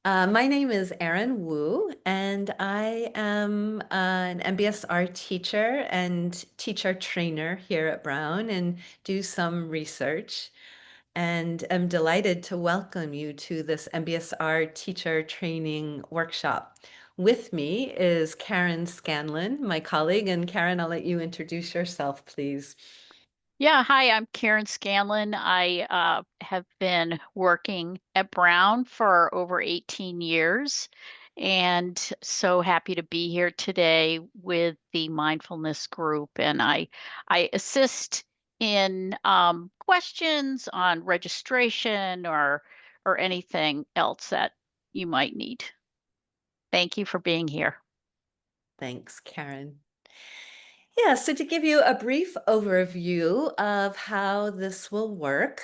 My name is Erin Wu, and I am an MBSR teacher and teacher trainer here at Brown and do some research. And I'm delighted to welcome you to this MBSR Teacher Training Workshop. With me is Karen Scanlon, my colleague. And Karen, I'll let you introduce yourself, please. Yeah, hi, I'm Karen Scanlon. I have been working at Brown for over 18 years and so happy to be here today with the mindfulness group. And I assist in questions on registration or anything else that you might need. Thank you for being here. Thanks, Karen. Yeah, so to give you a brief overview of how this will work,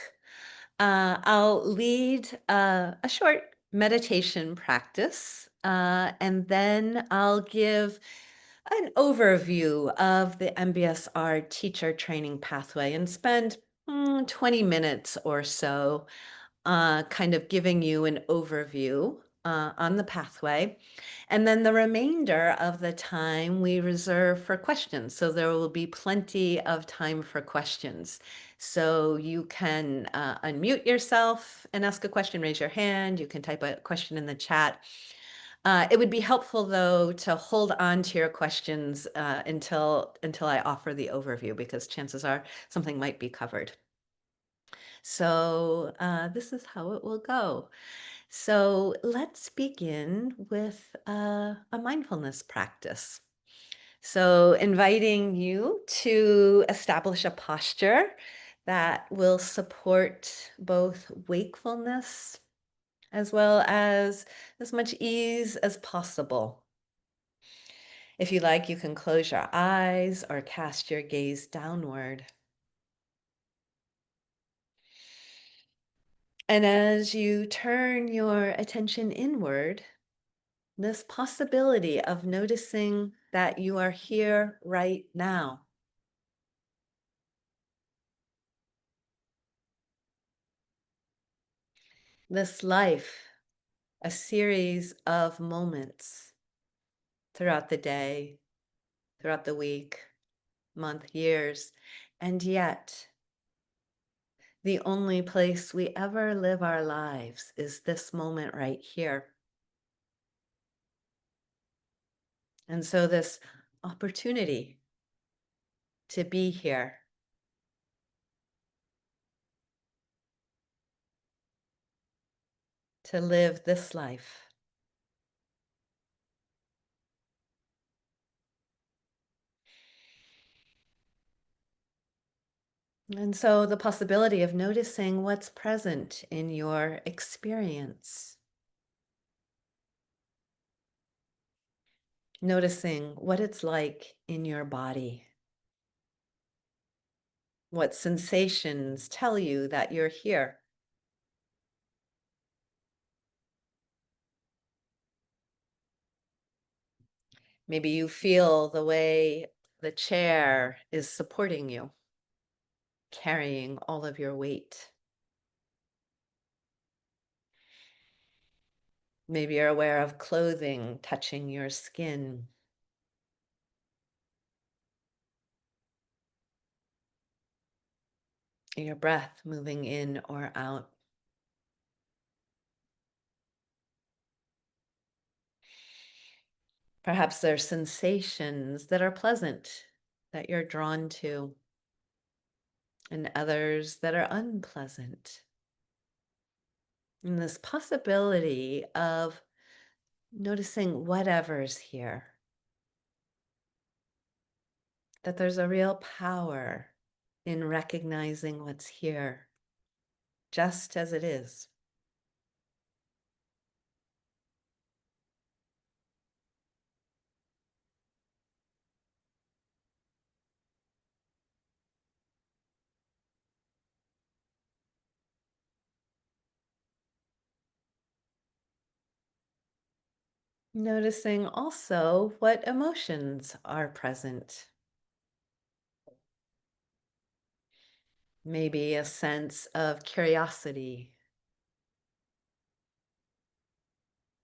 I'll lead a short meditation practice, and then I'll give an overview of the MBSR Teacher Training Pathway and spend 20 minutes or so kind of giving you an overview on the pathway. And then the remainder of the time we reserve for questions. So there will be plenty of time for questions. So you can unmute yourself and ask a question, raise your hand. You can type a question in the chat. It would be helpful, though, to hold on to your questions until I offer the overview, because chances are something might be covered. So this is how it will go. So let's begin with a mindfulness practice. So inviting you to establish a posture that will support both wakefulness as well as much ease as possible. If you like, you can close your eyes or cast your gaze downward. And as you turn your attention inward, this possibility of noticing that you are here right now. This life, a series of moments throughout the day, throughout the week, month, years, and yet the only place we ever live our lives is this moment right here. And so this opportunity to be here, to live this life. And so the possibility of noticing what's present in your experience, noticing what it's like in your body, what sensations tell you that you're here. Maybe you feel the way the chair is supporting you, carrying all of your weight. Maybe you're aware of clothing touching your skin. Your breath moving in or out. Perhaps there's sensations that are pleasant that you're drawn to, and others that are unpleasant. And this possibility of noticing whatever's here, that there's a real power in recognizing what's here, just as it is. Noticing also what emotions are present. Maybe a sense of curiosity,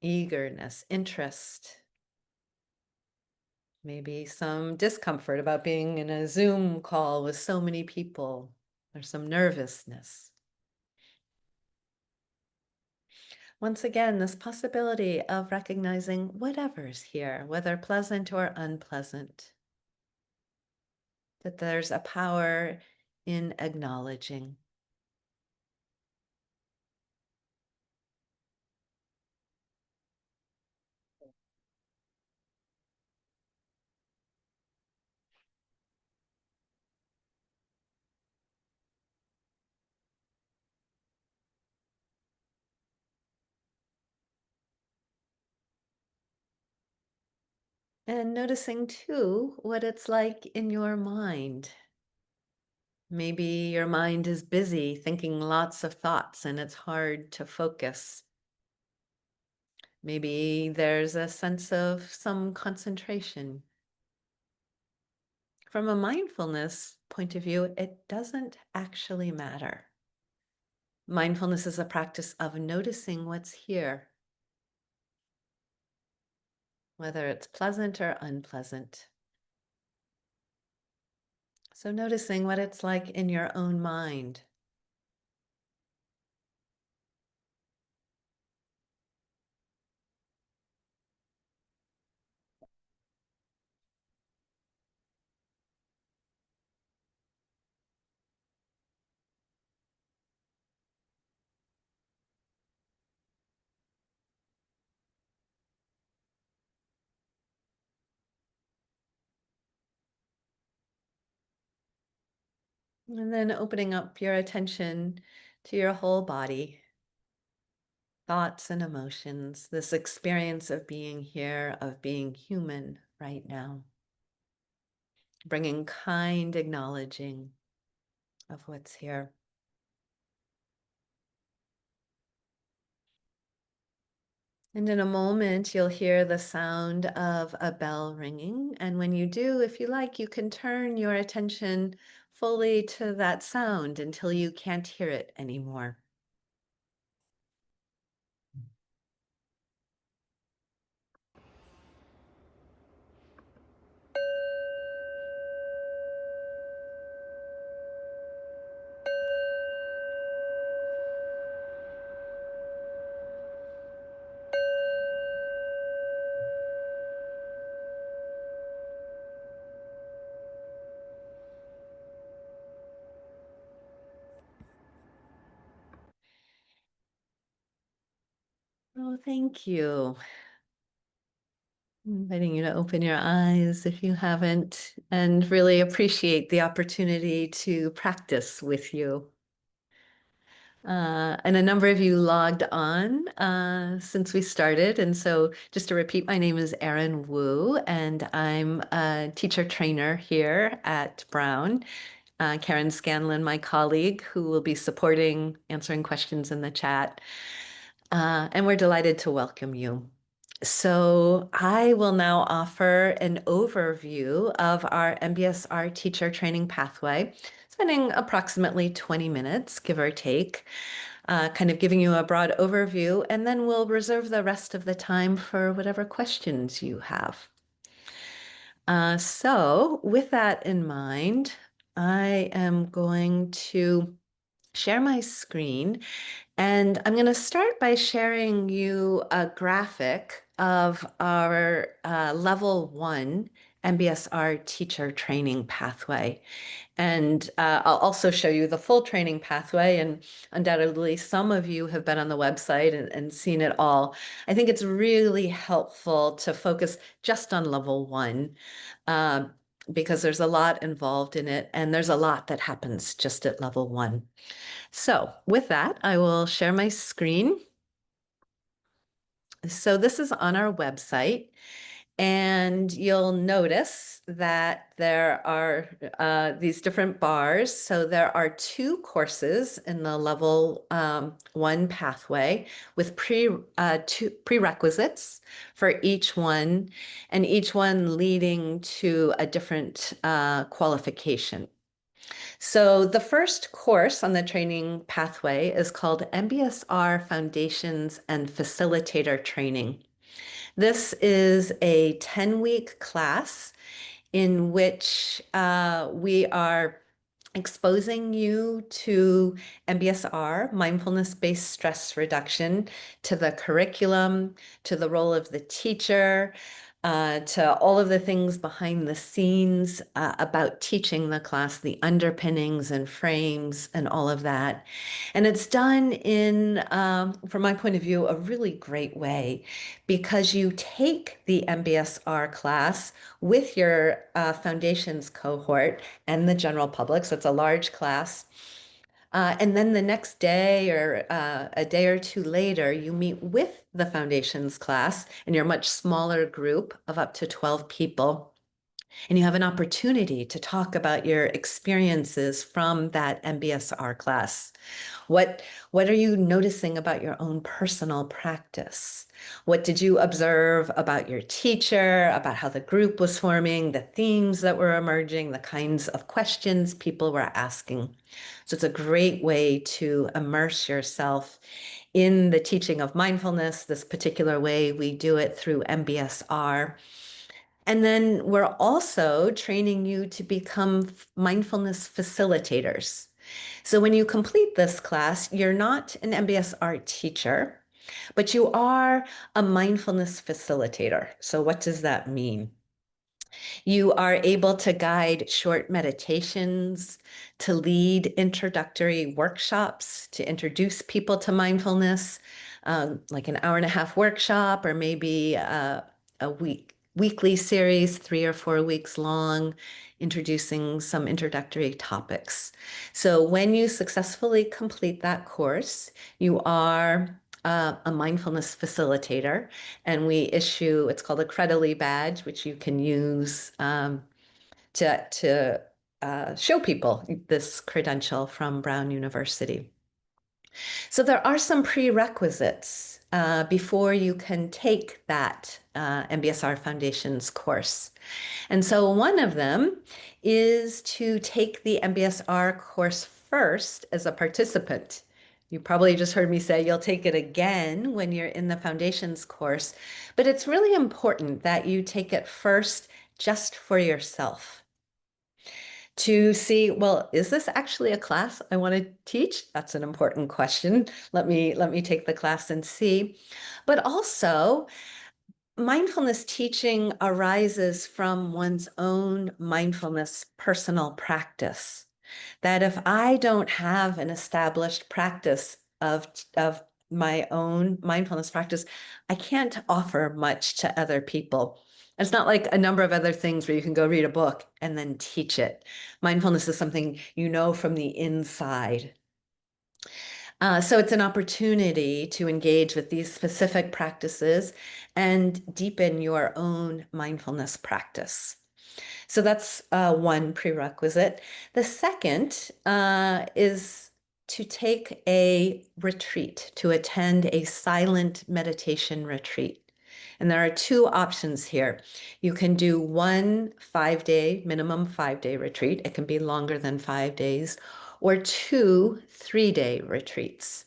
eagerness, interest, maybe some discomfort about being in a Zoom call with so many people, or some nervousness. Once again, this possibility of recognizing whatever's here, whether pleasant or unpleasant, that there's a power in acknowledging. And noticing too what it's like in your mind. Maybe your mind is busy thinking lots of thoughts and it's hard to focus. Maybe there's a sense of some concentration. From a mindfulness point of view, it doesn't actually matter. Mindfulness is a practice of noticing what's here, whether it's pleasant or unpleasant. So noticing what it's like in your own mind. And then opening up your attention to your whole body, thoughts and emotions, this experience of being here, of being human right now. Bringing kind acknowledging of what's here. And in a moment, you'll hear the sound of a bell ringing. And when you do, if you like, you can turn your attention fully to that sound until you can't hear it anymore. Oh, thank you. Inviting you to open your eyes if you haven't, and really appreciate the opportunity to practice with you. And a number of you logged on since we started. And so just to repeat, my name is Erin Wu, and I'm a teacher trainer here at Brown. Karen Scanlon, my colleague, who will be supporting answering questions in the chat. And we're delighted to welcome you. So I will now offer an overview of our MBSR Teacher Training Pathway, spending approximately 20 minutes, give or take, kind of giving you a broad overview, and then we'll reserve the rest of the time for whatever questions you have. So with that in mind, I am going to share my screen, and I'm going to start by sharing you a graphic of our level 1 MBSR teacher training pathway. And I'll also show you the full training pathway. And undoubtedly, some of you have been on the website and seen it all. I think it's really helpful to focus just on level 1 um, because there's a lot involved in it, and there's a lot that happens just at level 1. So with that, I will share my screen. So this is on our website, and you'll notice that there are these different bars. So there are 2 courses in the level 1 pathway with two prerequisites for each one, and each one leading to a different qualification. So the first course on the training pathway is called MBSR Foundations and Facilitator Training. This is a 10-week class in which we are exposing you to MBSR, mindfulness-based stress reduction, to the curriculum, to the role of the teacher, to all of the things behind the scenes about teaching the class, the underpinnings and frames and all of that. And it's done in, from my point of view, a really great way because you take the MBSR class with your foundations cohort and the general public. So it's a large class. And then the next day or a day or two later, you meet with the foundations class and you're a much smaller group of up to 12 people. And you have an opportunity to talk about your experiences from that MBSR class. What, what are you noticing about your own personal practice? What did you observe about your teacher, about how the group was forming, the themes that were emerging, the kinds of questions people were asking? So it's a great way to immerse yourself in the teaching of mindfulness. This particular way we do it through MBSR. And then we're also training you to become mindfulness facilitators. So when you complete this class, you're not an MBSR teacher, but you are a mindfulness facilitator. So what does that mean? You are able to guide short meditations, to lead introductory workshops, to introduce people to mindfulness, like an hour and a half workshop, or maybe a weekly series, 3 or 4 weeks long, introducing some introductory topics. So when you successfully complete that course, you are a mindfulness facilitator, and we issue, it's called a Credily badge, which you can use to show people this credential from Brown University. So there are some prerequisites before you can take that MBSR Foundations course. And so one of them is to take the MBSR course first as a participant. You probably just heard me say you'll take it again when you're in the Foundations course, but it's really important that you take it first just for yourself to see, well, is this actually a class I want to teach? That's an important question. Let me take the class and see. But also, mindfulness teaching arises from one's own mindfulness personal practice. That if I don't have an established practice of my own mindfulness practice, I can't offer much to other people. It's not like a number of other things where you can go read a book and then teach it. Mindfulness is something you know from the inside. So it's an opportunity to engage with these specific practices and deepen your own mindfulness practice. So that's one prerequisite. The second is to take a retreat, to attend a silent meditation retreat. And there are two options here. You can do one 5-day, minimum 5-day retreat. It can be longer than 5 days, or two 3-day retreats.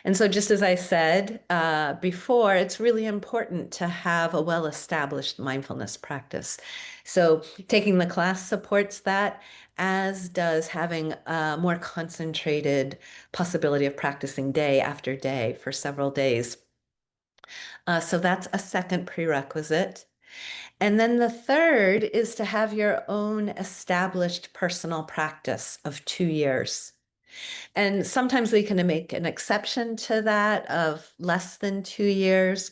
And so, just as I said before, it's really important to have a well-established mindfulness practice. So, taking the class supports that, as does having a more concentrated possibility of practicing day after day for several days. So, that's a second prerequisite. And then the third is to have your own established personal practice of 2 years. And sometimes we can make an exception to that of less than 2 years,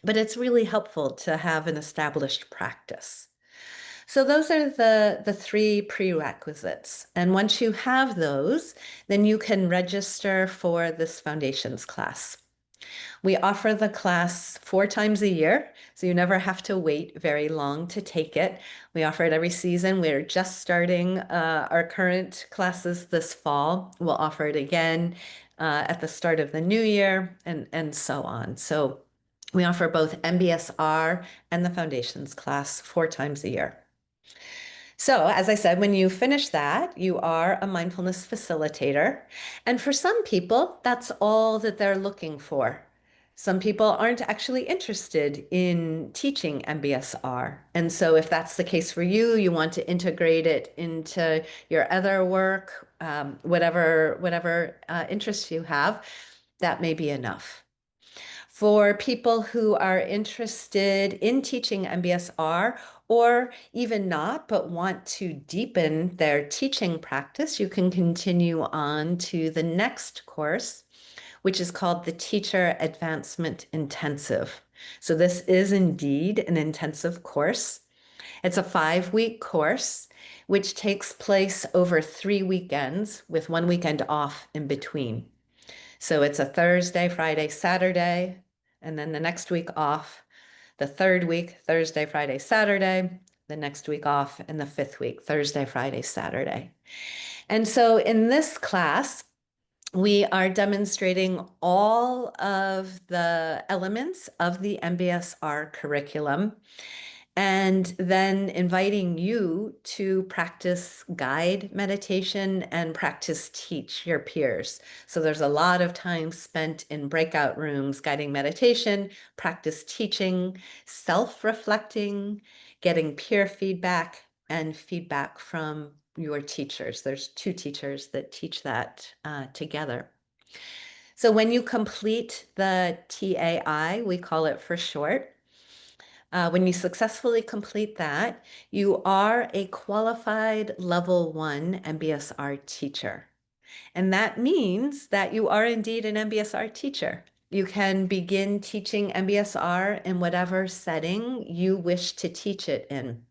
but it's really helpful to have an established practice. So those are the three prerequisites. And once you have those, then you can register for this foundations class. We offer the class 4 times a year, so you never have to wait very long to take it. We offer it every season. We're just starting our current classes this fall. We'll offer it again at the start of the new year and so on. So we offer both MBSR and the Foundations class 4 times a year. So, as I said, when you finish that, you are a mindfulness facilitator. And for some people, that's all that they're looking for. Some people aren't actually interested in teaching MBSR. And so, if that's the case for you, you want to integrate it into your other work, whatever interests you have, that may be enough. For people who are interested in teaching MBSR or even not, but want to deepen their teaching practice, you can continue on to the next course, which is called the Teacher Advancement Intensive. So this is indeed an intensive course. It's a 5-week course, which takes place over 3 weekends with one weekend off in between. So it's a Thursday, Friday, Saturday, and then the next week off. The third week, Thursday, Friday, Saturday. The next week off, and the fifth week, Thursday, Friday, Saturday. And so in this class, we are demonstrating all of the elements of the MBSR curriculum and then inviting you to practice guide meditation and practice teach your peers. So there's a lot of time spent in breakout rooms guiding meditation, practice teaching, self-reflecting, getting peer feedback, and feedback from your teachers. There's 2 teachers that teach that together. So when you complete the TAI, we call it for short, when you successfully complete that, you are a qualified level 1 MBSR teacher. And that means that you are indeed an MBSR teacher. You can begin teaching MBSR in whatever setting you wish to teach it in.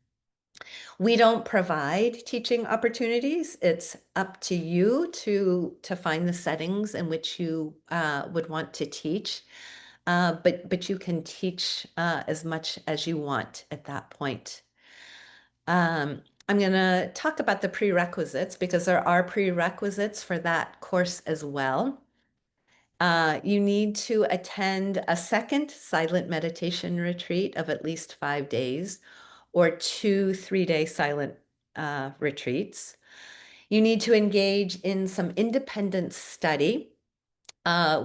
We don't provide teaching opportunities. It's up to you to find the settings in which you would want to teach. But you can teach as much as you want at that point. I'm going to talk about the prerequisites because there are prerequisites for that course as well. You need to attend a second silent meditation retreat of at least 5 days or 2 3-day silent retreats. You need to engage in some independent study,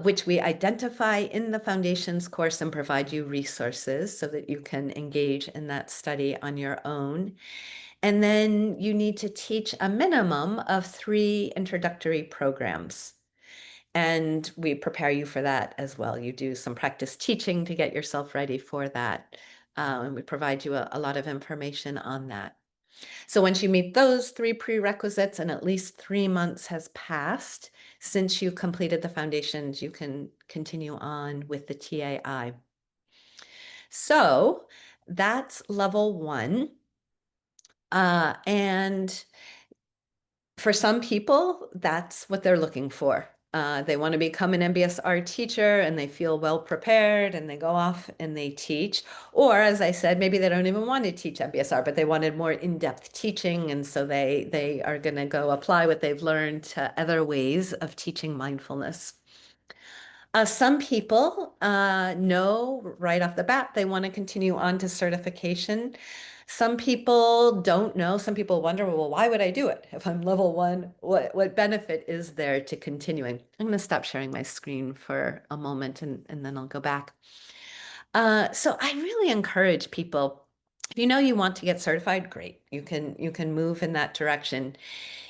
which we identify in the foundations course and provide you resources so that you can engage in that study on your own. And then you need to teach a minimum of 3 introductory programs. And we prepare you for that as well. You do some practice teaching to get yourself ready for that. And we provide you a lot of information on that. So once you meet those 3 prerequisites and at least 3 months has passed since you completed the foundations, you can continue on with the TAI. So that's level 1. And for some people, that's what they're looking for. They want to become an MBSR teacher and they feel well prepared and they go off and they teach. Or, as I said, maybe they don't even want to teach MBSR, but they wanted more in-depth teaching. And so they are going to go apply what they've learned to other ways of teaching mindfulness. Some people know right off the bat they want to continue on to certification. Some people don't know. Some people wonder, well, why would I do it? If I'm level 1, what benefit is there to continuing? I'm going to stop sharing my screen for a moment and then I'll go back. So I really encourage people, if you know you want to get certified, great. You can move in that direction.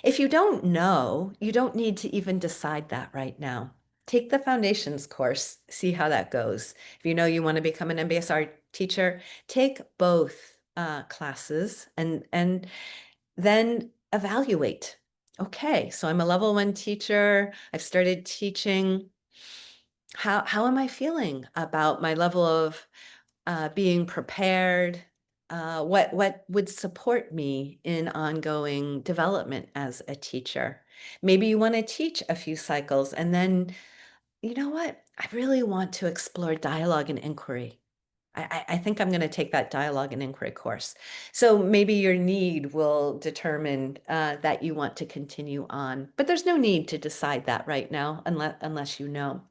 If you don't know, you don't need to even decide that right now. Take the foundations course, see how that goes. If you know you want to become an MBSR teacher, take both classes and then evaluate. Okay, so I'm a level 1 teacher. I've started teaching. How am I feeling about my level of being prepared? What would support me in ongoing development as a teacher? Maybe you want to teach a few cycles and then, you know what? I really want to explore dialogue and inquiry. I think I'm going to take that dialogue and inquiry course. So maybe your need will determine that you want to continue on, but there's no need to decide that right now unless you know.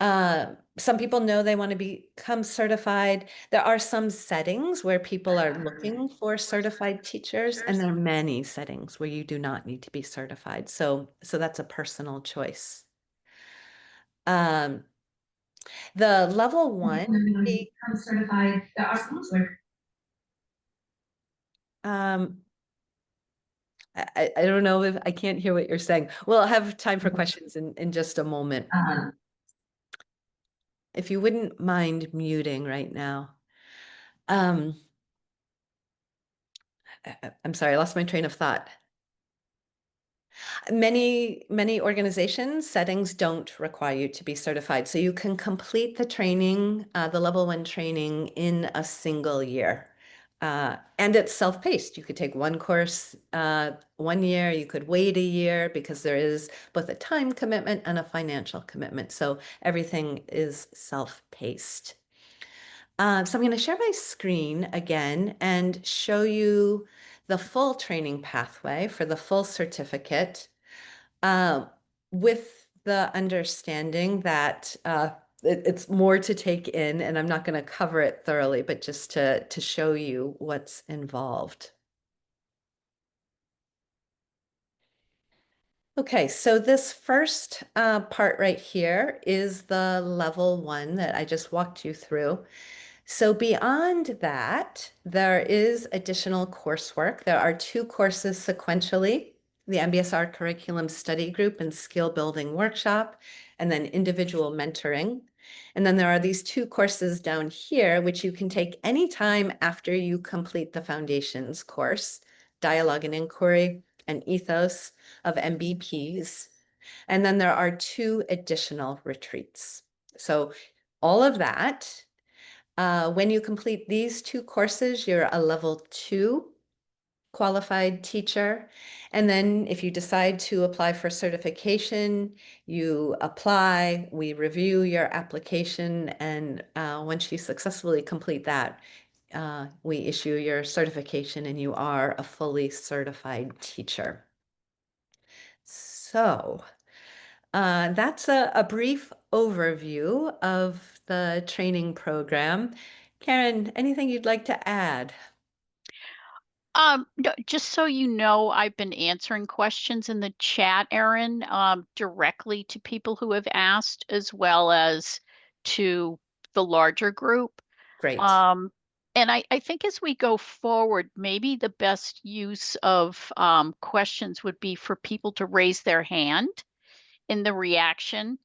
Some people know they want to become certified. There are some settings where people are looking for certified teachers, and there are many settings where you do not need to be certified. So that's a personal choice. Um, the level one, the, Become certified. There are some where um, I don't know if I can't hear what you're saying. We'll have time for questions in just a moment. um, If you wouldn't mind muting right now. Um, I'm sorry, I lost my train of thought. Many organizations settings don't require you to be certified, so you can complete the training, the level one training in a single year. And it's self-paced. You could take one course 1 year, you could wait a year because there is both a time commitment and a financial commitment. So everything is self-paced. So I'm going to share my screen again and show you the full training pathway for the full certificate, uh, with the understanding that it's more to take in, and I'm not going to cover it thoroughly, but just to show you what's involved. Okay, so this first part right here is the level one that I just walked you through. So beyond that, there is additional coursework. There are two courses sequentially, the MBSR Curriculum Study Group and Skill Building Workshop, and then individual mentoring. And then there are these two courses down here, which you can take anytime after you complete the foundations course, Dialogue and Inquiry and Ethos of MBPs. And then there are two additional retreats. So all of that, when you complete these two courses, you're a level two qualified teacher. And then if you decide to apply for certification, you apply, we review your application, and once you successfully complete that, we issue your certification and you are a fully certified teacher. So that's a brief overview of the training program. Karen, anything you'd like to add? No, just so you know, I've been answering questions in the chat, Erin, directly to people who have asked, as well as to the larger group. Great. Um, and I think as we go forward, maybe the best use of questions would be for people to raise their hand in the reaction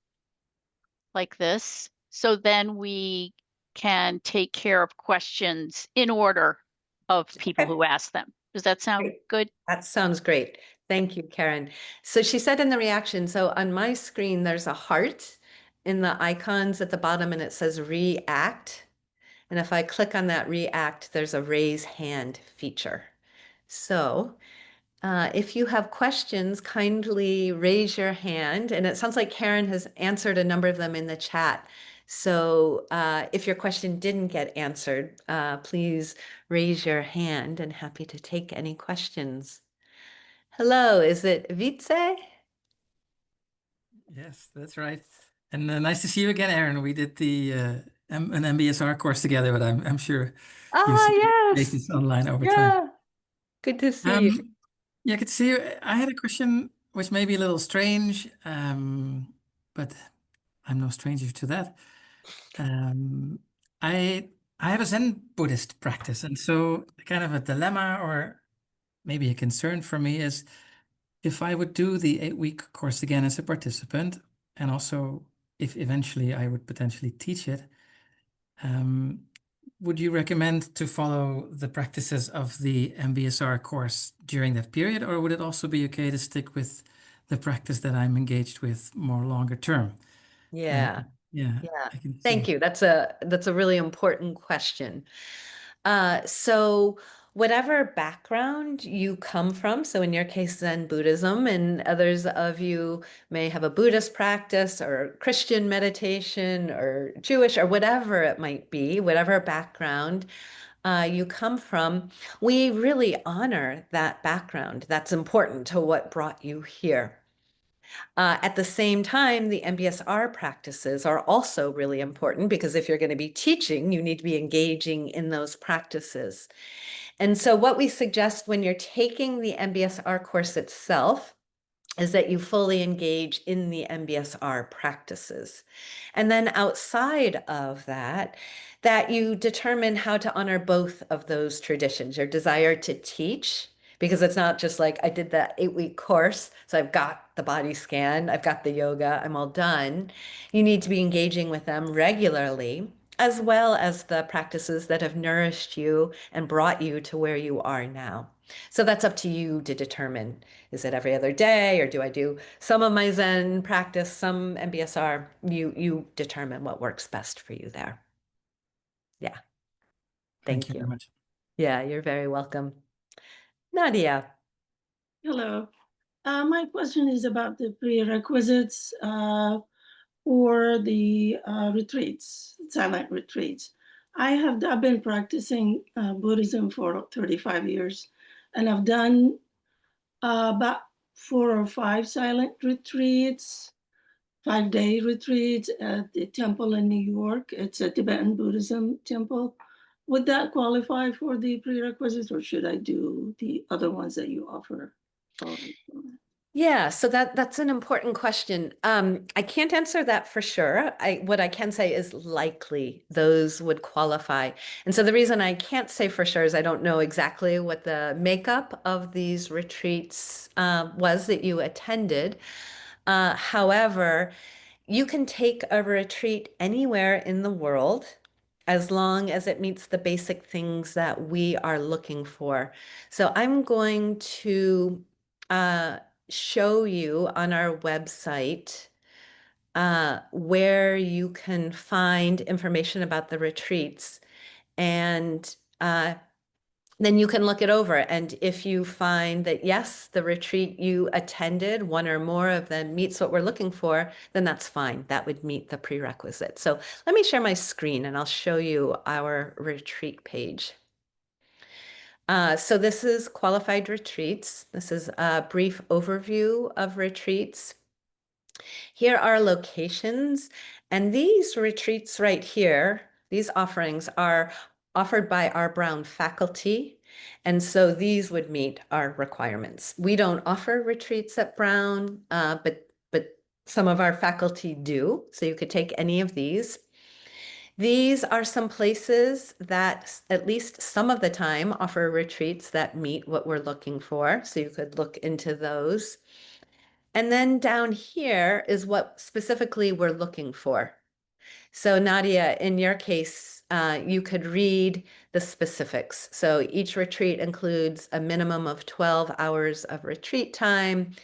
like this. So then we can take care of questions in order of people Okay, who ask them. Does that sound great. good? That sounds great. Thank you, Karen. So she said in the reaction, so on my screen, there's a heart in the icons at the bottom and it says react. And if I click on that react, there's a raise hand feature. So if you have questions, kindly raise your hand. And it sounds like Karen has answered a number of them in the chat. So if your question didn't get answered, please raise your hand and happy to take any questions. Hello, is it Vitze? Yes, that's right. And nice to see you again, Aaron. We did an MBSR course together, but I'm sure you've Ah, seen yes. faces online over time. Yeah, good to see you. Um, yeah, good to see you. I had a question which may be a little strange, but I'm no stranger to that. Um, I I have a Zen Buddhist practice, and so kind of a dilemma or maybe a concern for me is if I would do the 8-week course again as a participant, and also if eventually I would potentially teach it, um, would you recommend to follow the practices of the MBSR course during that period, or would it also be okay to stick with the practice that I'm engaged with more longer term? Uh, Yeah. yeah, Yeah, I can thank see. you. That's a really important question. So whatever background you come from, so in your case, Zen Buddhism, and others of you may have a Buddhist practice or Christian meditation or Jewish or whatever it might be, whatever background you come from, we really honor that background. That's important to what brought you here. At the same time, the MBSR practices are also really important because if you're going to be teaching, you need to be engaging in those practices. And so what we suggest when you're taking the MBSR course itself is that you fully engage in the MBSR practices. And then outside of that, that you determine how to honor both of those traditions, your desire to teach, because it's not just like I did the 8-week course, so I've got the body scan, I've got the yoga, I'm all done. You need to be engaging with them regularly, as well as the practices that have nourished you and brought you to where you are now. So that's up to you to determine. Is it every other day, or do I do some of my Zen practice, some MBSR? You determine what works best for you there. Yeah. Thank you Thank very you. much. Yeah, you're very welcome. Nadia. Hello. My question is about the prerequisites for the retreats, silent retreats. I've been practicing Buddhism for 35 years, and I've done about 4 or 5 silent retreats, 5-day retreats at the temple in New York. It's a Tibetan Buddhism temple. Would that qualify for the prerequisites, or should I do the other ones that you offer? Yeah, so that's an important question. I can't answer that for sure. What I can say is likely those would qualify. And so the reason I can't say for sure is I don't know exactly what the makeup of these retreats was that you attended. However, you can take a retreat anywhere in the world as long as it meets the basic things that we are looking for. So I'm going to uh, show you on our website where you can find information about the retreats. And then you can look it over. And if you find that, yes, the retreat you attended, one or more of them meets what we're looking for, then that's fine. That would meet the prerequisite. So let me share my screen and I'll show you our retreat page. So this is qualified retreats. This is a brief overview of retreats. Here are locations, and these retreats right here, these offerings are offered by our Brown faculty, and so these would meet our requirements. We don't offer retreats at Brown, but some of our faculty do, so you could take any of these. These are some places that at least some of the time offer retreats that meet what we're looking for, so you could look into those. And then down here is what specifically we're looking for. So Nadia, in your case, you could read the specifics. So each retreat includes a minimum of 12 hours of retreat time,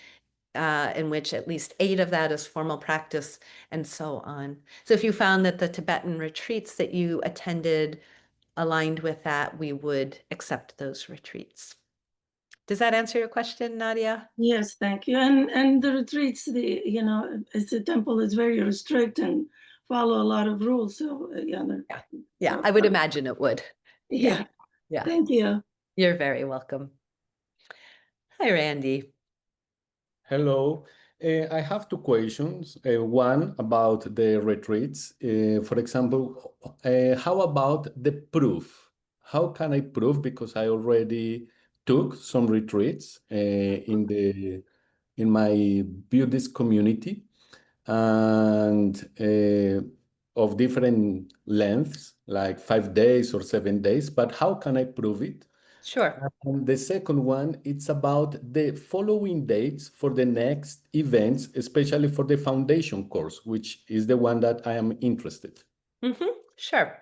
in which at least 8 of that is formal practice, and so on. So if you found that the Tibetan retreats that you attended aligned with that, we would accept those retreats. Does that answer your question, Nadia? Yes, thank you. And the retreats, it's a temple is very strict and follow a lot of rules. So Yeah, I would imagine it would. Yeah. Yeah. Thank you. You're very welcome. Hi, Randy. Hello. I have 2 questions. One about the retreats. For example, how about the proof? How can I prove? Because I already took some retreats in my Buddhist community and of different lengths, like 5 days or 7 days. But how can I prove it? Sure. And the second one, it's about the following dates for the next events, especially for the foundation course, which is the one that I am interested. Sure.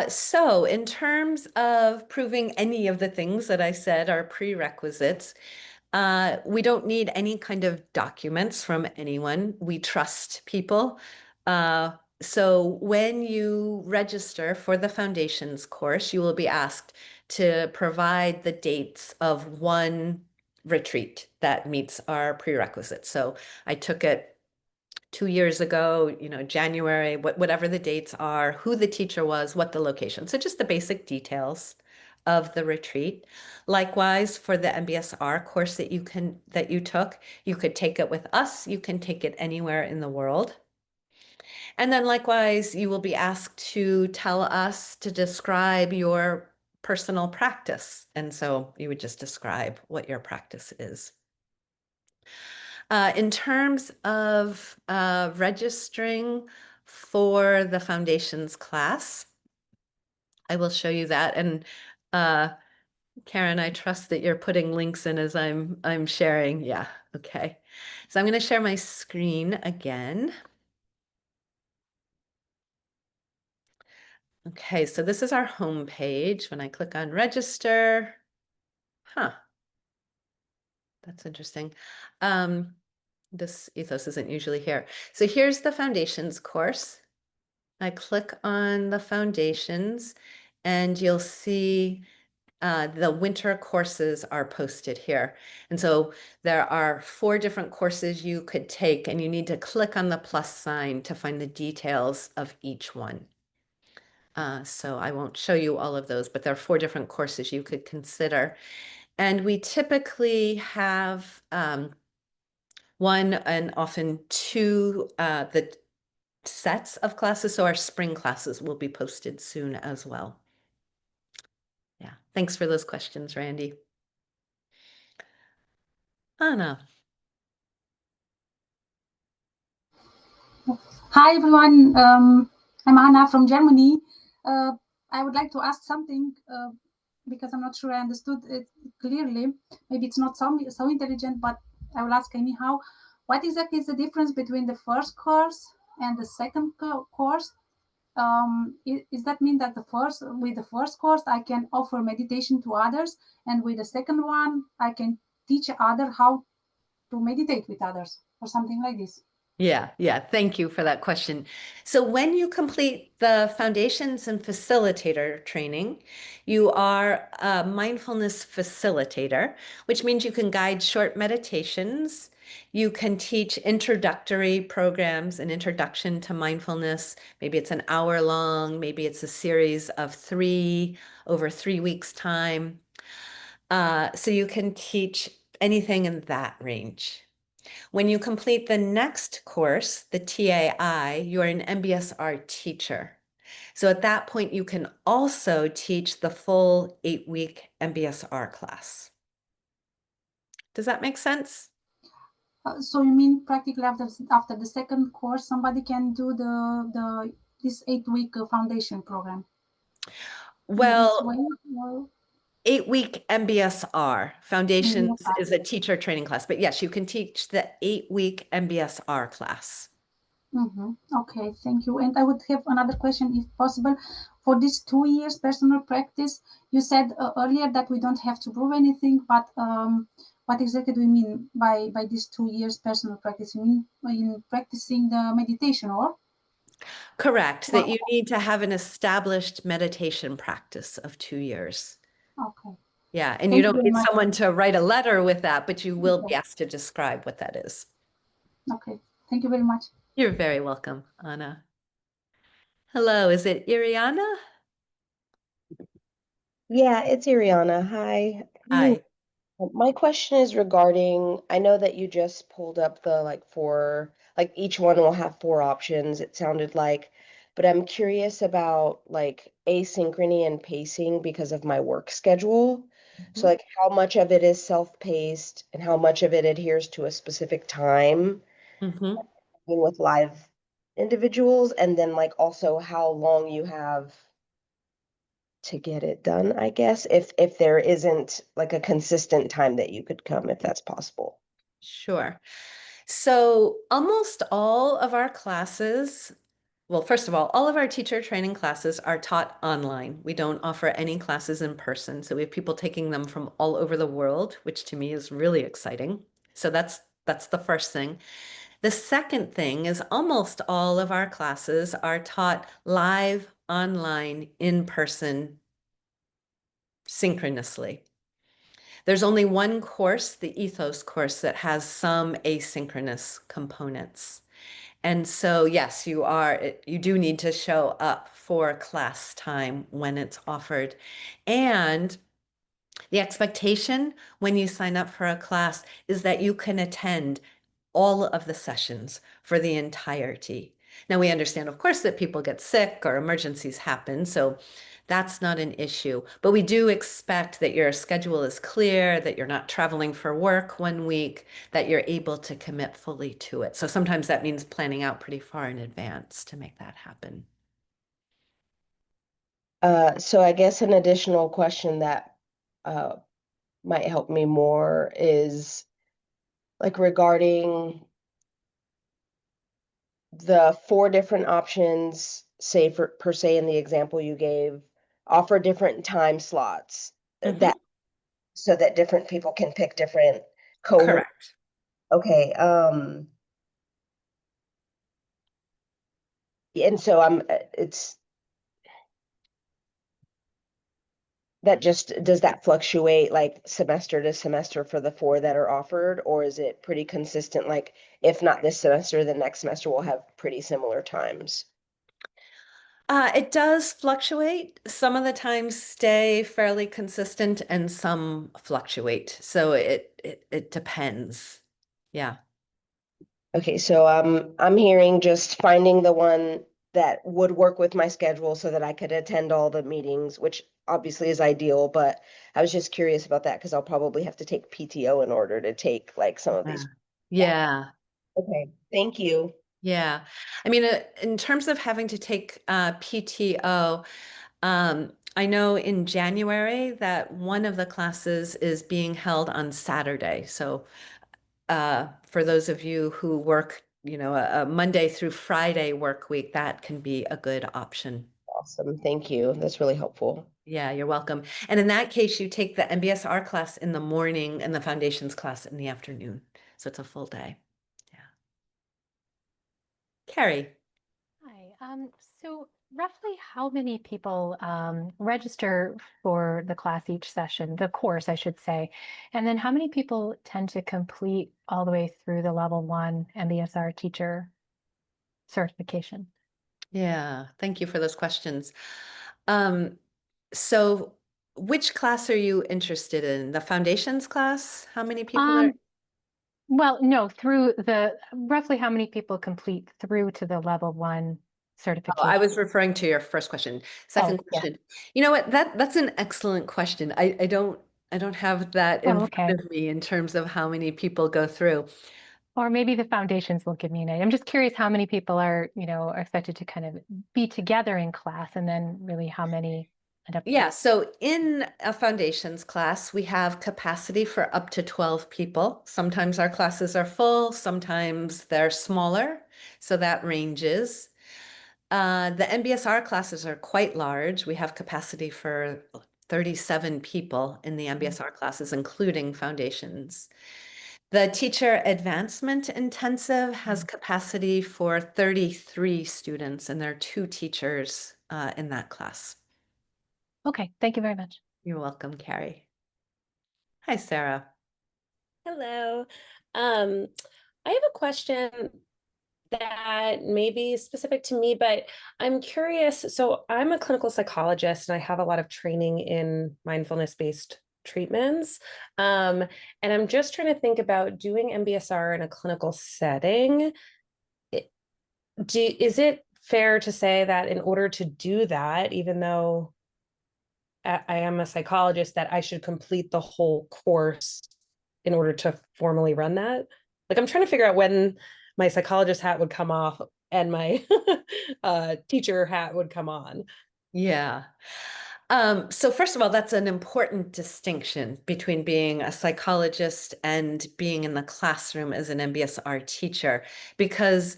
So in terms of proving any of the things that I said are prerequisites, we don't need any kind of documents from anyone. We trust people. So when you register for the foundations course, you will be asked to provide the dates of one retreat that meets our prerequisites. So I took it 2 years ago, January, whatever the dates are, who the teacher was, what the location. So just the basic details of the retreat. Likewise, for the MBSR course that you took, you could take it with us. You can take it anywhere in the world. And then likewise, you will be asked to tell us to describe your personal practice. And so you would just describe what your practice is. In terms of registering for the foundations class, I will show you that. And Karen, I trust that you're putting links in as I'm sharing. Yeah, okay. So I'm going to share my screen again. Okay, so this is our home page. When I click on register, that's interesting. This ethos isn't usually here. So here's the foundations course. I click on the foundations and you'll see the winter courses are posted here. And so there are 4 different courses you could take, and you need to click on the plus sign to find the details of each one. So I won't show you all of those, but there are 4 different courses you could consider. And we typically have 1 and often 2 the sets of classes. So our spring classes will be posted soon as well. Yeah, thanks for those questions, Randy. Anna. Hi everyone, I'm Anna from Germany. I would like to ask something because I'm not sure I understood it clearly. Maybe it's not so intelligent, but I will ask anyhow. What exactly is the difference between the first course and the second course? Is that mean that with the first course I can offer meditation to others, and with the second one I can teach others how to meditate with others, or something like this? Yeah. Thank you for that question. So when you complete the foundations and facilitator training, you are a mindfulness facilitator, which means you can guide short meditations. You can teach introductory programs, an introduction to mindfulness. Maybe it's an hour long, maybe it's a series of 3 over 3 weeks time. So you can teach anything in that range. When you complete the next course, the TAI, you're an MBSR teacher. So at that point, you can also teach the full 8-week MBSR class. Does that make sense? So you mean practically after the second course, somebody can do this 8-week foundation program? Well, 8-week MBSR foundations MBSR. is a teacher training class, but yes, you can teach the 8-week MBSR class. Okay, thank you. And I would have another question, if possible. For this 2 years personal practice, you said earlier that we don't have to prove anything, but what exactly do you mean by this 2 years personal practice? You mean in practicing the meditation, or? Correct, that you need to have an established meditation practice of 2 years. Okay. Yeah, and you Thank you don't very need much. someone to write a letter with that, but you will be Okay. asked to describe what that is. Okay, thank you very much. You're very welcome, Anna. Hello, is it Iriana? Yeah, it's Iriana. Hi. Hi. My question is regarding, I know that you just pulled up the each one will have 4 options, it sounded like, but I'm curious about like asynchrony and pacing because of my work schedule. So like how much of it is self-paced and how much of it adheres to a specific time with live individuals, and then like also how long you have to get it done, I guess, if there isn't like a consistent time that you could come, if that's possible. Sure. So almost all of our classes, well, first of all of our teacher training classes are taught online. We don't offer any classes in person. So we have people taking them from all over the world, which to me is really exciting. So that's the first thing. The second thing is almost all of our classes are taught live, online, in person, synchronously. There's only one course, the ethos course, that has some asynchronous components. And so, yes, you do need to show up for class time when it's offered. And the expectation when you sign up for a class is that you can attend all of the sessions for the entirety. Now, we understand, of course, that people get sick or emergencies happen, so that's not an issue. But we do expect that your schedule is clear, that you're not traveling for work one week, that you're able to commit fully to it. So sometimes that means planning out pretty far in advance to make that happen. So I guess an additional question that might help me more is like regarding the 4 different options, say for per se in the example you gave, offer different time slots that so that different people can pick different cohorts. Correct. Okay, and so it's that just does that fluctuate like semester to semester for the 4 that are offered, or is it pretty consistent? Like if not this semester, the next semester will have pretty similar times. It does fluctuate. Some of the times stay fairly consistent and some fluctuate. So it depends. Yeah. Okay, so I'm hearing just finding the one that would work with my schedule so that I could attend all the meetings, which obviously is ideal, but I was just curious about that because I'll probably have to take PTO in order to take like some of these. Yeah. Okay, thank you. Yeah. I mean, in terms of having to take PTO, I know in January that one of the classes is being held on Saturday. So for those of you who work, a Monday through Friday work week, that can be a good option. Awesome, thank you. That's really helpful. Yeah, you're welcome. And in that case, you take the MBSR class in the morning and the foundations class in the afternoon. So it's a full day. Yeah. Carrie. Hi. So roughly how many people register for the class each session, the course, I should say, and then how many people tend to complete all the way through the level 1 MBSR teacher certification? Yeah, thank you for those questions. So which class are you interested in? The foundations class? How many people are? Well, no, through roughly how many people complete through to the level 1 Oh, certification? I was referring to your first question. Second yeah. question. You know what? That's an excellent question. I don't have that in okay. front of me in terms of how many people go through. Or maybe the foundations will give me an idea. I'm just curious how many people are expected to kind of be together in class, and then really how many end up. Yeah, so in a foundations class, we have capacity for up to 12 people. Sometimes our classes are full, sometimes they're smaller, so that ranges. The MBSR classes are quite large. We have capacity for 37 people in the MBSR classes, including foundations. The teacher advancement intensive has capacity for 33 students, and there are 2 teachers in that class. Okay, thank you very much. You're welcome, Carrie. Hi, Sarah. Hello. I have a question that may be specific to me, but I'm curious. So I'm a clinical psychologist and I have a lot of training in mindfulness-based treatments. And I'm just trying to think about doing MBSR in a clinical setting. Is it fair to say that in order to do that, even though I am a psychologist, that I should complete the whole course in order to formally run that? Like, I'm trying to figure out when my psychologist hat would come off and my teacher hat would come on. Yeah. So first of all, that's an important distinction between being a psychologist and being in the classroom as an MBSR teacher, because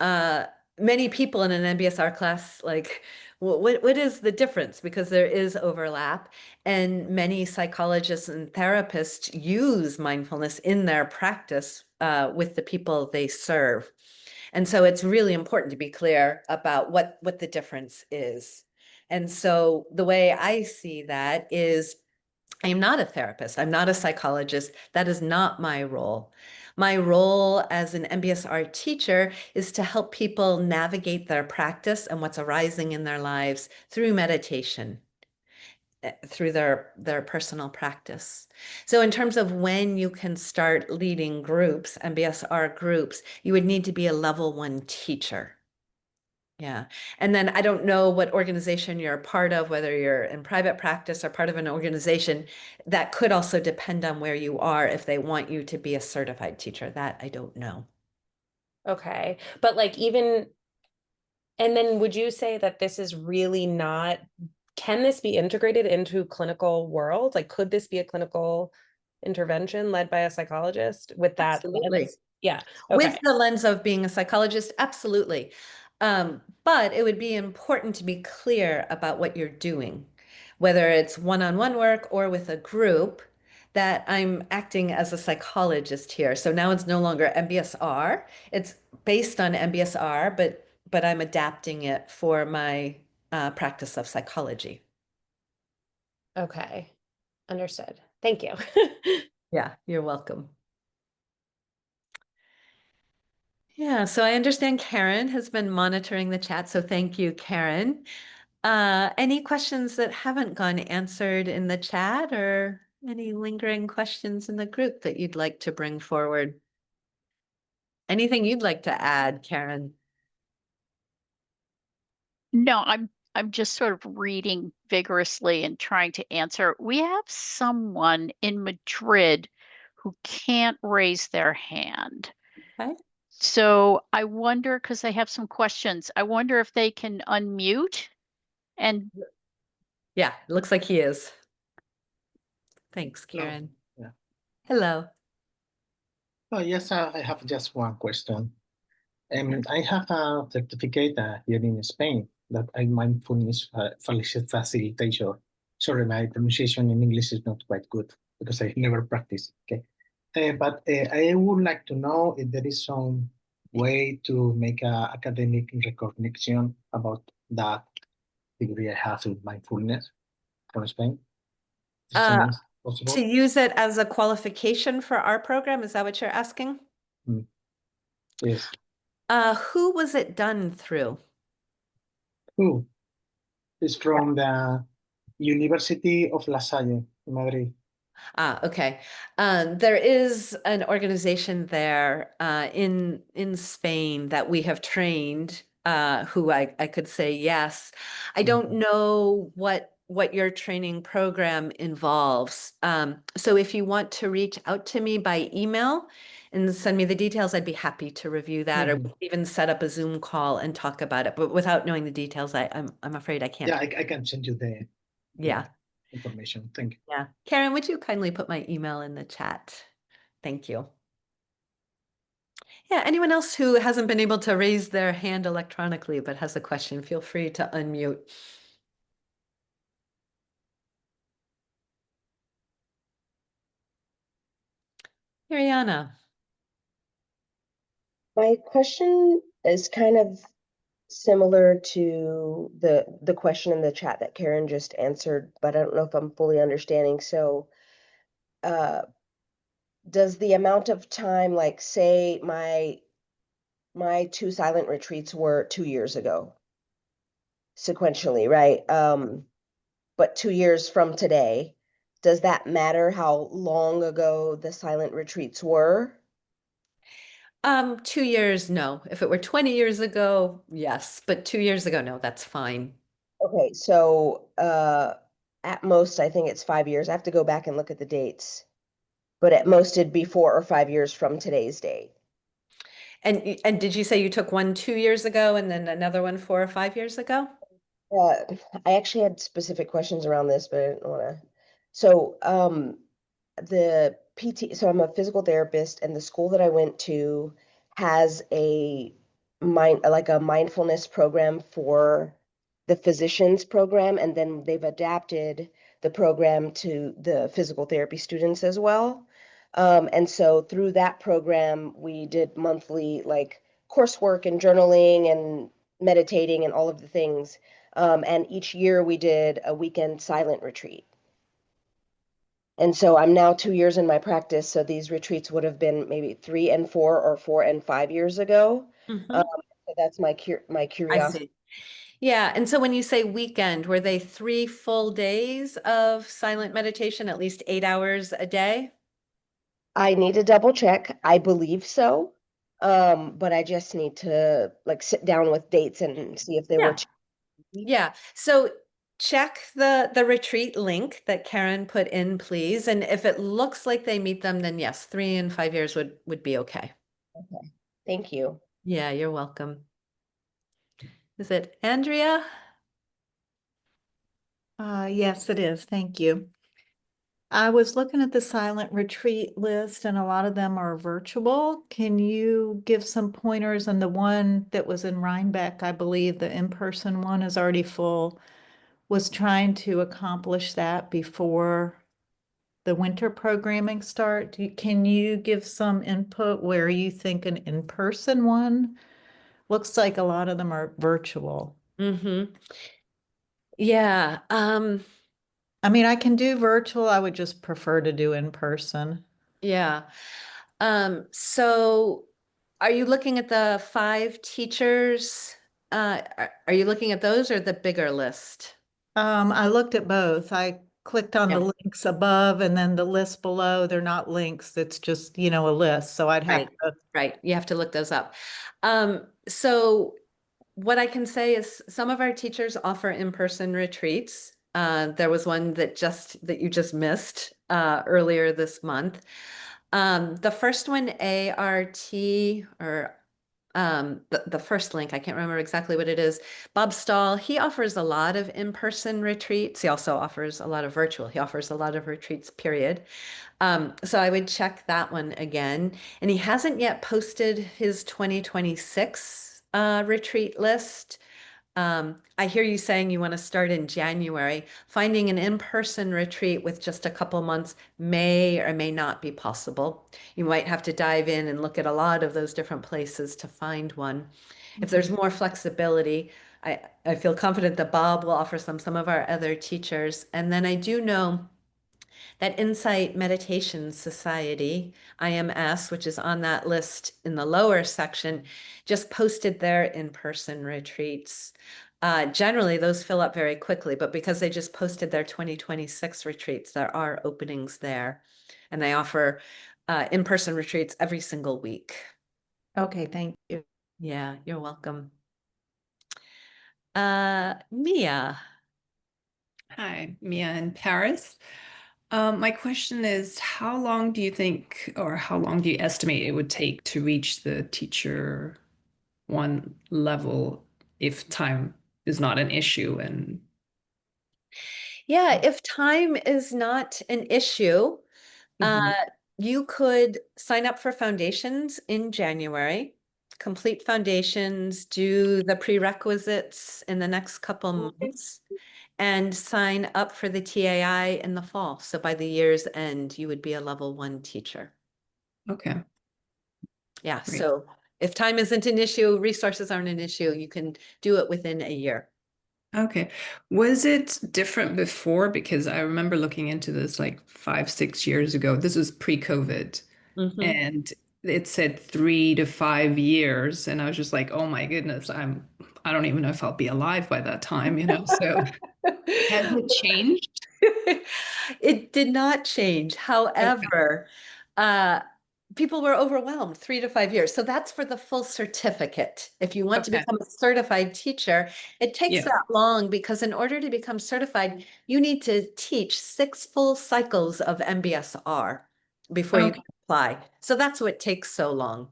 many people in an MBSR class, like, what is the difference? Because there is overlap, and many psychologists and therapists use mindfulness in their practice with the people they serve. And so it's really important to be clear about what the difference is. And so the way I see that is I am not a therapist. I'm not a psychologist. That is not my role. My role as an MBSR teacher is to help people navigate their practice and what's arising in their lives through meditation, through their personal practice. So in terms of when you can start leading groups, MBSR groups, you would need to be a level 1 teacher. Yeah. And then I don't know what organization you're a part of, whether you're in private practice or part of an organization. That could also depend on where you are if they want you to be a certified teacher. That I don't know. Okay. But like and then would you say that this is really not, can this be integrated into clinical world? Like, could this be a clinical intervention led by a psychologist with that Absolutely. lens? Yeah. With Okay. the lens of being a psychologist, absolutely. But it would be important to be clear about what you're doing, whether it's one-on-one work or with a group, that I'm acting as a psychologist here. So now it's no longer MBSR. It's based on MBSR, but I'm adapting it for my practice of psychology. Okay. Understood. Thank you. Yeah, you're welcome. Yeah, so I understand Karen has been monitoring the chat, so thank you, Karen. Any questions that haven't gone answered in the chat, or any lingering questions in the group that you'd like to bring forward? Anything you'd like to add, Karen? No, I'm just sort of reading vigorously and trying to answer. We have someone in Madrid who can't raise their hand. Okay. So I wonder, because I have some questions, I wonder if they can unmute and Yeah, it looks like he is. Thanks, Karen. yeah. Hello. Oh, yes, I have just one question. I have a certificate here in Spain that I'm mindfulness facilitator. Sorry, my pronunciation in English is not quite good because I never practiced. Okay, but I would like to know if there is some way to make a academic recognition about that degree I have in mindfulness from Spain. Is something possible? To use it as a qualification for our program, is that what you're asking? Yes. Who was it done through? Who? It's from the University of La Salle in Madrid. Okay. There is an organization there in Spain that we have trained, who I could say yes. I don't know what your training program involves. So if you want to reach out to me by email and send me the details, I'd be happy to review that, or even set up a Zoom call and talk about it. But without knowing the details, I'm afraid I can't. Yeah, I can send you the information. Thank you. Yeah. Karen, would you kindly put my email in the chat? Thank you. Yeah, anyone else who hasn't been able to raise their hand electronically but has a question, feel free to unmute. Mariana. My question is kind of similar to the question in the chat that Karen just answered, but I don't know if I'm fully understanding. So does the amount of time, like say my 2 silent retreats were 2 years ago, sequentially, right? But 2 years from today, does that matter how long ago the silent retreats were? 2 years, no. If it were 20 years ago, yes. But 2 years ago, no, that's fine. Okay, so at most, I think it's 5 years. I have to go back and look at the dates. But at most, it'd be 4 or 5 years from today's date. And did you say you took one 2 years ago and then another one 4 or 5 years ago? I actually had specific questions around this, but I didn't want to. So the PT, so I'm a physical therapist, and the school that I went to has a mindfulness program for the physicians program, and then they've adapted the program to the physical therapy students as well. And so through that program, we did monthly like coursework and journaling and meditating and all of the things. And each year we did a weekend silent retreat. And so I'm now 2 years in my practice. So these retreats would have been maybe 3 and 4 or 4 and 5 years ago. Mhm. So that's my I curiosity. see. Yeah, and so when you say weekend, were they 3 full days of silent meditation, at least 8 hours a day? I need to double check. I believe so. But I just need to like sit down with dates and see if they were. Yeah. So check the retreat link that Karen put in, please. And if it looks like they meet them, then yes, 3 and 5 years would be okay. Okay. Thank you. Yeah, you're welcome. Is it Andrea? Yes, it is. Thank you. I was looking at the silent retreat list and a lot of them are virtual. Can you give some pointers on the one that was in Rhinebeck? I believe the in-person one is already full. Was trying to accomplish that before the winter programming start. Can you give some input where you think an in-person one? Looks like a lot of them are virtual. Mm-hmm. Yeah. I mean, I can do virtual. I would just prefer to do in person. Yeah. So are you looking at the 5 teachers? Are you looking at those or the bigger list? I looked at both. I clicked on the Yeah. links above and then the list below. They're not links. It's just, a list. So I'd have Right. to. Right. You have to look those up. So what I can say is some of our teachers offer in-person retreats. There was one that you just missed earlier this month. The first one, ART, or the first link, I can't remember exactly what it is. Bob Stahl, he offers a lot of in-person retreats. He also offers a lot of virtual. He offers a lot of retreats, period. So I would check that one again. And he hasn't yet posted his 2026 retreat list. I hear you saying you want to start in January. Finding an in-person retreat with just a couple months may or may not be possible. You might have to dive in and look at a lot of those different places to find one. If there's more flexibility, I feel confident that Bob will offer some of our other teachers. And then I do know that Insight Meditation Society, IMS, which is on that list in the lower section, just posted their in-person retreats. Generally, those fill up very quickly, but because they just posted their 2026 retreats, there are openings there. And they offer in-person retreats every single week. Okay, thank you. Yeah, you're welcome. Mia. Hi, Mia in Paris. My question is, how long do you think, or how long do you estimate it would take to reach the teacher one level if time is not an issue? And Yeah, if time is not an issue, you could sign up for foundations in January, complete foundations, do the prerequisites in the next couple months, and sign up for the TAI in the fall. So by the year's end, you would be a level 1 teacher. Okay. Yeah, Great. so if time isn't an issue, resources aren't an issue, you can do it within a year. Okay. Was it different before? Because I remember looking into this like 5, 6 years ago. This was pre-COVID. And it said 3 to 5 years. And I was just like, oh my goodness, I don't even know if I'll be alive by that time, So has it changed? It did not change. However, people were overwhelmed 3 to 5 years. So that's for the full certificate. If you want to Okay. become a certified teacher, it takes Yeah. that long because in order to become certified, you need to teach 6 full cycles of MBSR before you can apply. So that's what takes so long.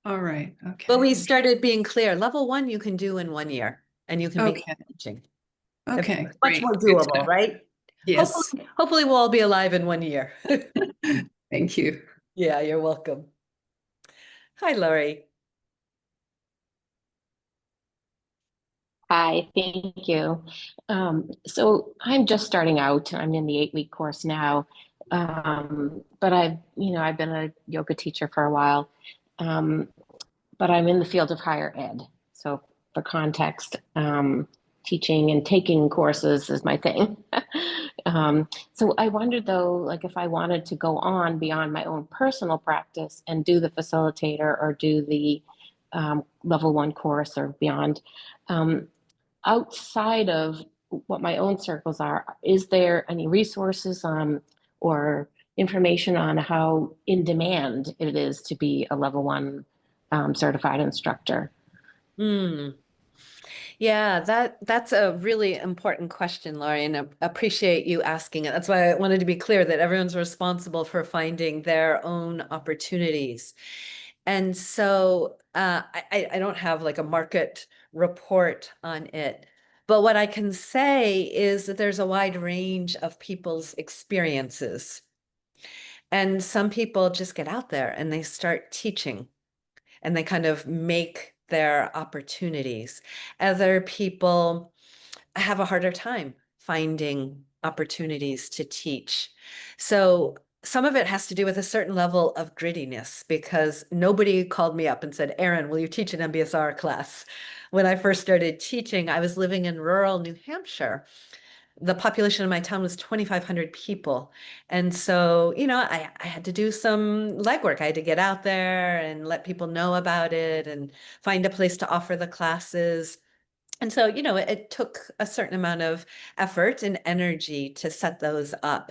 All right. Okay. But we started being clear. Level 1 you can do in 1 year and you can be Okay. teaching. Okay. It's much Great. more Good to doable, know. right? Yes. Hopefully we'll all be alive in 1 year. Thank you. Yeah, you're welcome. Hi, Laurie. Hi, thank you. So I'm just starting out. I'm in the 8-week course now, but I've been a yoga teacher for a while, but I'm in the field of higher ed. So for context, teaching and taking courses is my thing. So I wondered though, like if I wanted to go on beyond my own personal practice and do the facilitator or do the level 1 course or beyond, outside of what my own circles are, is there any resources or information on how in demand it is to be a level 1 certified instructor? Yeah, that's a really important question, Laurie, and I appreciate you asking it. That's why I wanted to be clear that everyone's responsible for finding their own opportunities. And so I don't have like a market report on it, but what I can say is that there's a wide range of people's experiences. And some people just get out there and they start teaching and they kind of make their opportunities. Other people have a harder time finding opportunities to teach. So some of it has to do with a certain level of grittiness, because nobody called me up and said, Erin, will you teach an MBSR class? When I first started teaching, I was living in rural New Hampshire. The population of my town was 2,500 people. And so, I had to do some legwork. I had to get out there and let people know about it and find a place to offer the classes. And so, it took a certain amount of effort and energy to set those up.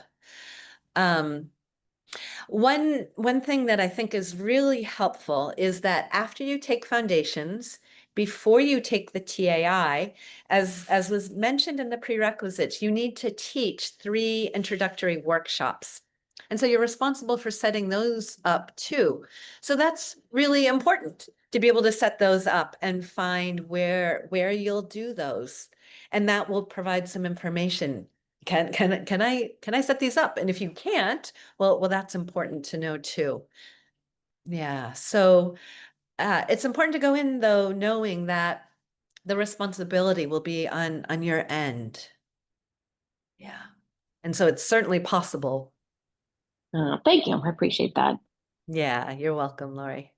One thing that I think is really helpful is that after you take foundations, before you take the TAI, as was mentioned in the prerequisites, you need to teach 3 introductory workshops. And so you're responsible for setting those up too. So that's really important to be able to set those up and find where you'll do those. And that will provide some information. Can I set these up? And if you can't, well, that's important to know too. Yeah. So it's important to go in though, knowing that the responsibility will be on your end. Yeah. And so it's certainly possible. Thank you. I appreciate that. Yeah, you're welcome, Laurie.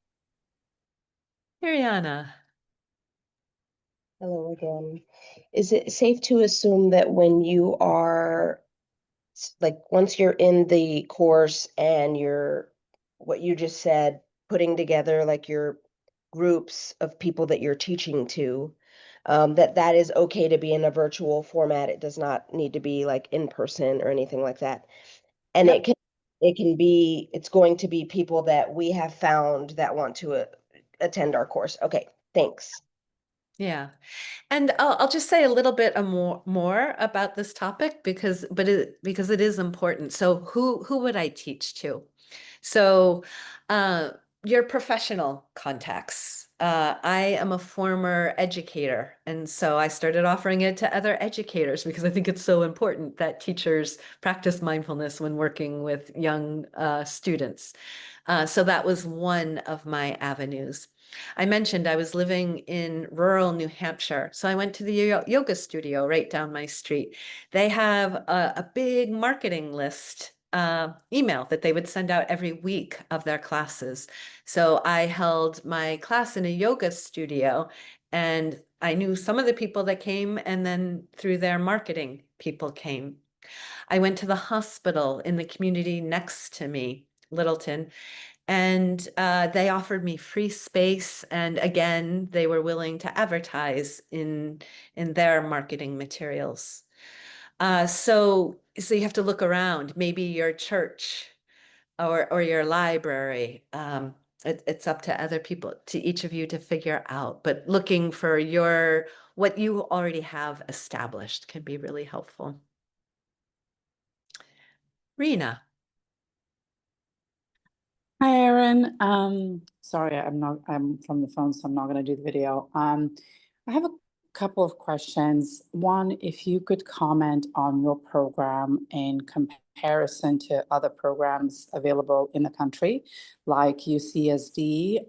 Mariana. Hello again. Is it safe to assume that when you are like once you're in the course and you're what you just said, putting together like your groups of people that you're teaching to, that is okay to be in a virtual format? It does not need to be like in person or anything like that. And Yep. it's going to be people that we have found that want to attend our course. Okay, thanks. Yeah. And I'll just say a little bit more about this topic because it is important. So who would I teach to? So your professional contacts. I am a former educator, and so I started offering it to other educators because I think it's so important that teachers practice mindfulness when working with young students. So that was one of my avenues. I mentioned I was living in rural New Hampshire, so I went to the yoga studio right down my street. They have a big marketing list email that they would send out every week of their classes. So I held my class in a yoga studio, and I knew some of the people that came, and then through their marketing, people came. I went to the hospital in the community next to me, Littleton, and they offered me free space, and again, they were willing to advertise in their marketing materials. So you have to look around, maybe your church or your library. It's up to other people, to each of you to figure out, but looking for what you already have established can be really helpful. Rena. Hi, Erin. Sorry, I'm from the phone, so I'm not going to do the video. I have a couple of questions. One, if you could comment on your program in comparison to other programs available in the country, like UCSD,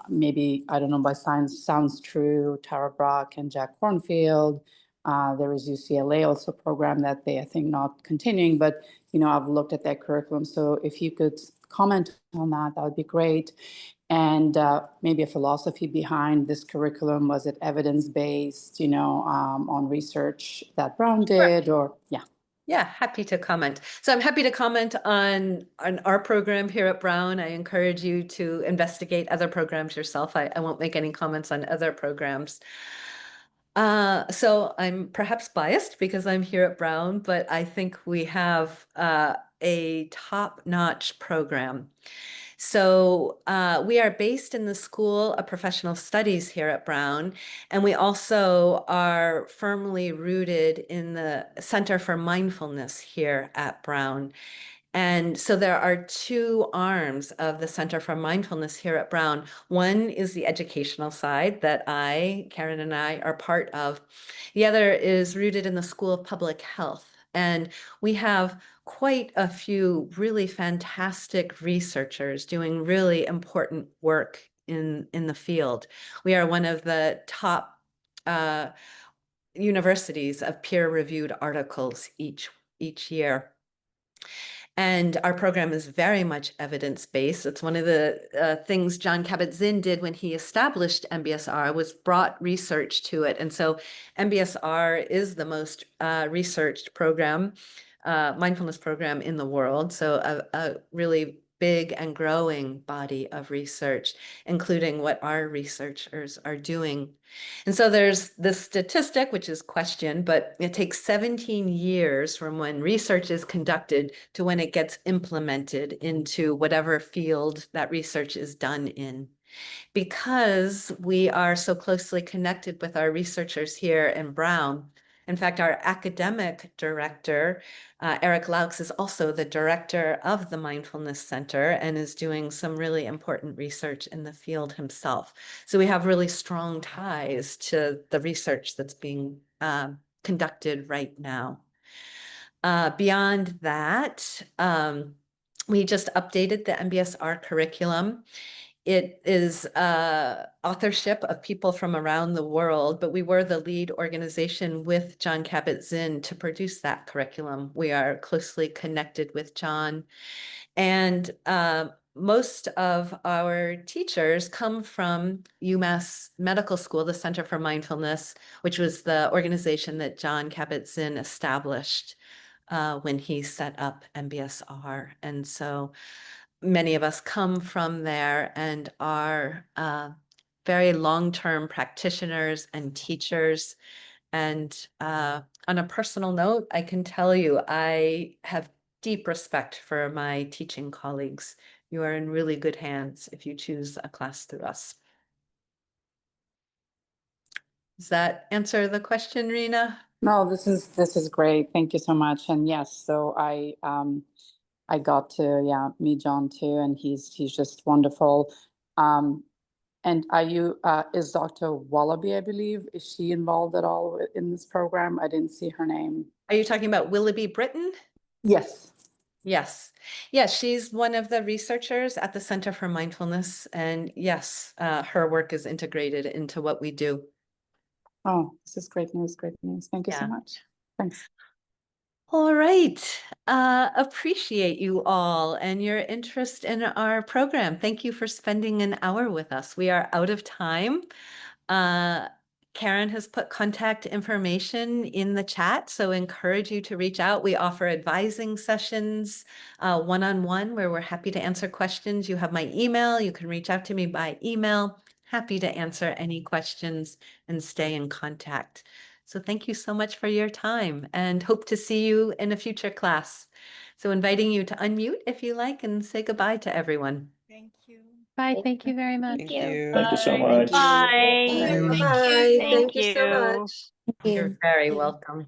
maybe, I don't know, by Sounds True, Tara Brach and Jack Kornfield. There is UCLA also program that they, I think, not continuing, but I've looked at their curriculum. So if you could comment on that, that would be great. and maybe a philosophy behind this curriculum. Was it evidence-based, on research that Brown did, or yeah? Yeah, happy to comment. So I'm happy to comment on our program here at Brown. I encourage you to investigate other programs yourself. I won't make any comments on other programs. So I'm perhaps biased because I'm here at Brown, but I think we have a top-notch program. So we are based in the School of Professional Studies here at Brown, and we also are firmly rooted in the Center for Mindfulness here at Brown. And so there are two arms of the Center for Mindfulness here at Brown. One is the educational side that Karen and I are part of. The other is rooted in the School of Public Health. And we have quite a few really fantastic researchers doing really important work in the field. We are one of the top universities of peer-reviewed articles each year. And our program is very much evidence-based. It's one of the things Jon Kabat-Zinn did when he established MBSR, was brought research to it. And so MBSR is the most researched program, mindfulness program in the world. So a really big and growing body of research, including what our researchers are doing. And so there's this statistic, which is questioned, but it takes 17 years from when research is conducted to when it gets implemented into whatever field that research is done in. Because we are so closely connected with our researchers here in Brown. In fact, our academic director, Eric Laux, is also the director of the Mindfulness Center and is doing some really important research in the field himself. So we have really strong ties to the research that's being conducted right now. Beyond that, we just updated the MBSR curriculum. It is authorship of people from around the world, but we were the lead organization with Jon Kabat-Zinn to produce that curriculum. We are closely connected with Jon. And most of our teachers come from UMass Medical School, the Center for Mindfulness, which was the organization that Jon Kabat-Zinn established when he set up MBSR. And so many of us come from there and are very long-term practitioners and teachers. And on a personal note, I can tell you, I have deep respect for my teaching colleagues. You are in really good hands if you choose a class through us. Does that answer the question, Rena? No, this is great. Thank you so much. And yes, so I got to meet Jon too, and he's just wonderful. And are you is Dr. Wallaby, I believe, is she involved at all in this program? I didn't see her name. Are you talking about Willoughby Britton? Yes. Yes. Yes, she's one of the researchers at the Center for Mindfulness. And yes, her work is integrated into what we do. Oh, this is great news, great news. Thank you so much. Thanks. All right. Appreciate you all and your interest in our program. Thank you for spending an hour with us. We are out of time. Karen has put contact information in the chat, so encourage you to reach out. We offer advising sessions one-on-one where we're happy to answer questions. You have my email. You can reach out to me by email. Happy to answer any questions and stay in contact. So thank you so much for your time and hope to see you in a future class. So inviting you to unmute if you like and say goodbye to everyone. Thank you. Bye. Thank you very much. Thank you. Thank you so Bye. much. Bye. Bye. Thank Thank you so you. much. You're very welcome.